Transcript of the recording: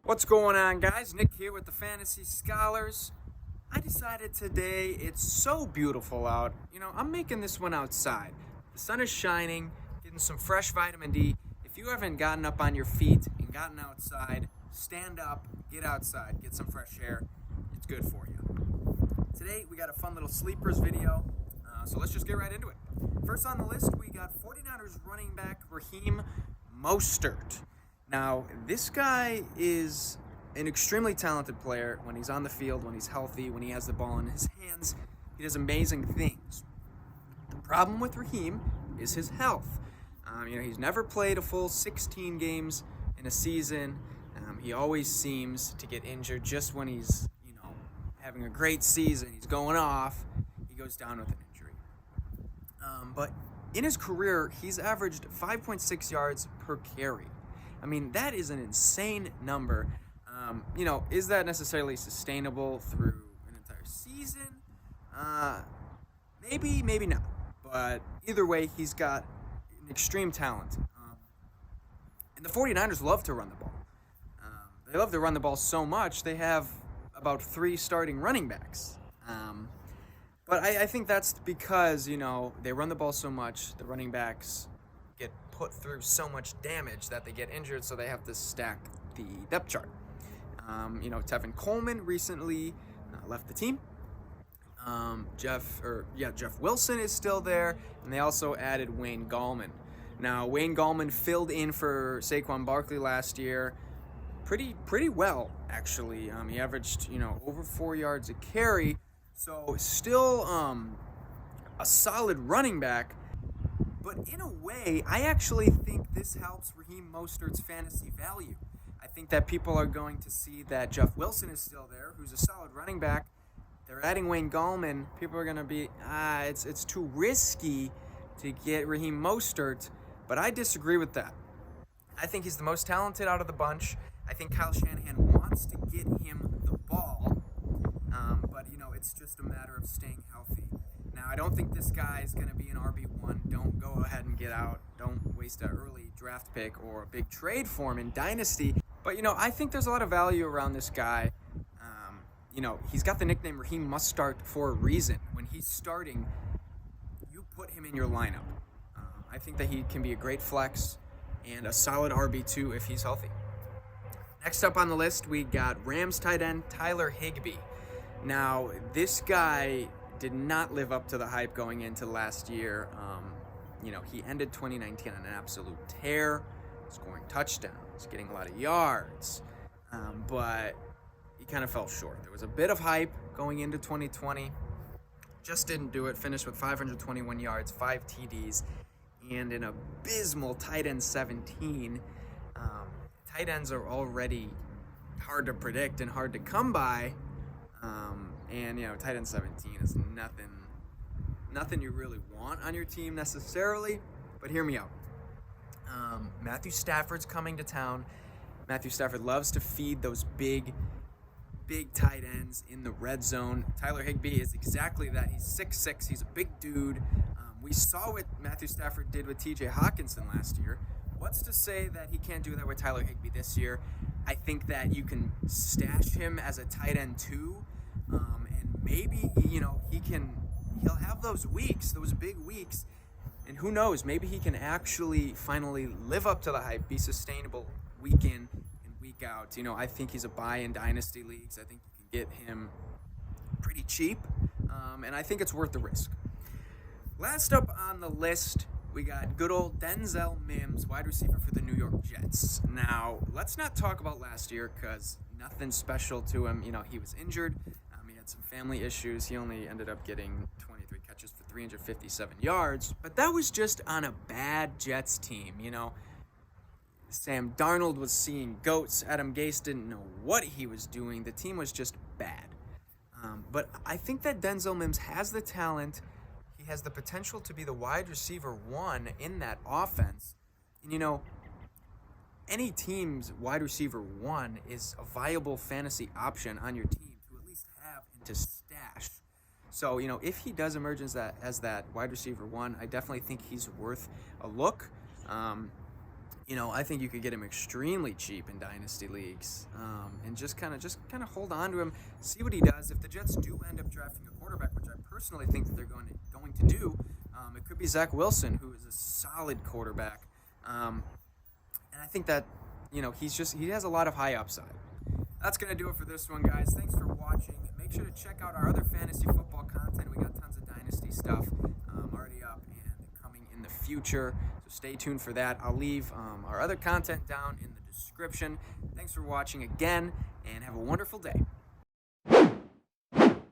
What's going on, guys? Nick here with the Fantasy Scholars. I decided today it's so beautiful out. I'm making this one outside. The sun is shining, getting some fresh vitamin D. If you haven't gotten up on your feet and gotten outside, stand up, get outside, get some fresh air. It's good for you. Today, we got a fun little sleepers video, so let's just get right into it. First on the list, we got 49ers running back Raheem Mostert. Now, this guy is an extremely talented player when he's on the field, when he's healthy, when he has the ball in his hands. He does amazing things. The problem with Raheem is his health. He's never played a full 16 games in a season. He always seems to get injured just when he's, having a great season. He's going off. He goes down with an injury. But in his career, he's averaged 5.6 yards per carry. That is an insane number. Is that necessarily sustainable through an entire season? Maybe not. But either way, he's got an extreme talent. And the 49ers love to run the ball. They love to run the ball so much, they have about 3 starting running backs. But I think that's because, they run the ball so much, the running backs get put through so much damage that they get injured, so they have to stack the depth chart. Tevin Coleman recently left the team. Jeff Wilson is still there, and they also added Wayne Goldman. Now, Wayne Goldman filled in for Saquon Barkley last year pretty well, actually. He averaged, over 4 yards a carry, so still a solid running back. But in a way, I actually think this helps Raheem Mostert's fantasy value. I think that people are going to see that Jeff Wilson is still there, who's a solid running back. They're adding Wayne Goldman. People are going to be, it's too risky to get Raheem Mostert. But I disagree with that. I think he's the most talented out of the bunch. I think Kyle Shanahan wants to get him the ball. But, it's just a matter of staying healthy. Now, I don't think this guy is going to be an RB1. Don't go ahead and get out. Don't waste an early draft pick or a big trade for him in Dynasty. But, I think there's a lot of value around this guy. He's got the nickname Raheem Mostert for a reason. When he's starting, you put him in your lineup. I think that he can be a great flex and a solid RB2 if he's healthy. Next up on the list, we got Rams tight end Tyler Higby. Now, this guy did not live up to the hype going into last year. He ended 2019 on an absolute tear, scoring touchdowns, getting a lot of yards, but he kind of fell short. There was a bit of hype going into 2020, just didn't do it. Finished with 521 yards, 5 TDs, and an abysmal tight end 17. Tight ends are already hard to predict and hard to come by. Tight end 17 is nothing you really want on your team necessarily, but hear me out. Matthew Stafford's coming to town. Matthew Stafford loves to feed those big tight ends in the red zone. Tyler Higby is exactly that. He's 6'6". He's a big dude. We saw what Matthew Stafford did with TJ Hawkinson last year. What's to say that he can't do that with Tyler Higby this year? I think that you can stash him as a tight end too, and maybe he'll have those big weeks, and who knows? Maybe he can actually finally live up to the hype, be sustainable week in and week out. I think he's a buy in Dynasty leagues. I think you can get him pretty cheap, and I think it's worth the risk. Last up on the list, we got good old Denzel Mims, wide receiver for the New York Jets. Now, let's not talk about last year because nothing special to him. He was injured. He had some family issues. He only ended up getting 23 catches for 357 yards. But that was just on a bad Jets team. Sam Darnold was seeing goats. Adam Gase didn't know what he was doing. The team was just bad. But I think that Denzel Mims has the talent. He has the potential to be the wide receiver 1 in that offense. And any team's wide receiver 1 is a viable fantasy option on your team to at least have and to stash. So, if he does emerge as that wide receiver 1, I definitely think he's worth a look. I think you could get him extremely cheap in dynasty leagues, and just kind of hold on to him, see what he does. If the Jets do end up drafting a quarterback, which I personally think that they're going to do, it could be Zach Wilson, who is a solid quarterback, and I think that he has a lot of high upside. That's gonna do it for this one, guys. Thanks for watching. Make sure to check out our other fantasy football content. We got tons of dynasty stuff already up and coming in the future. So stay tuned for that. I'll leave our other content down in the description. Thanks for watching again, and have a wonderful day.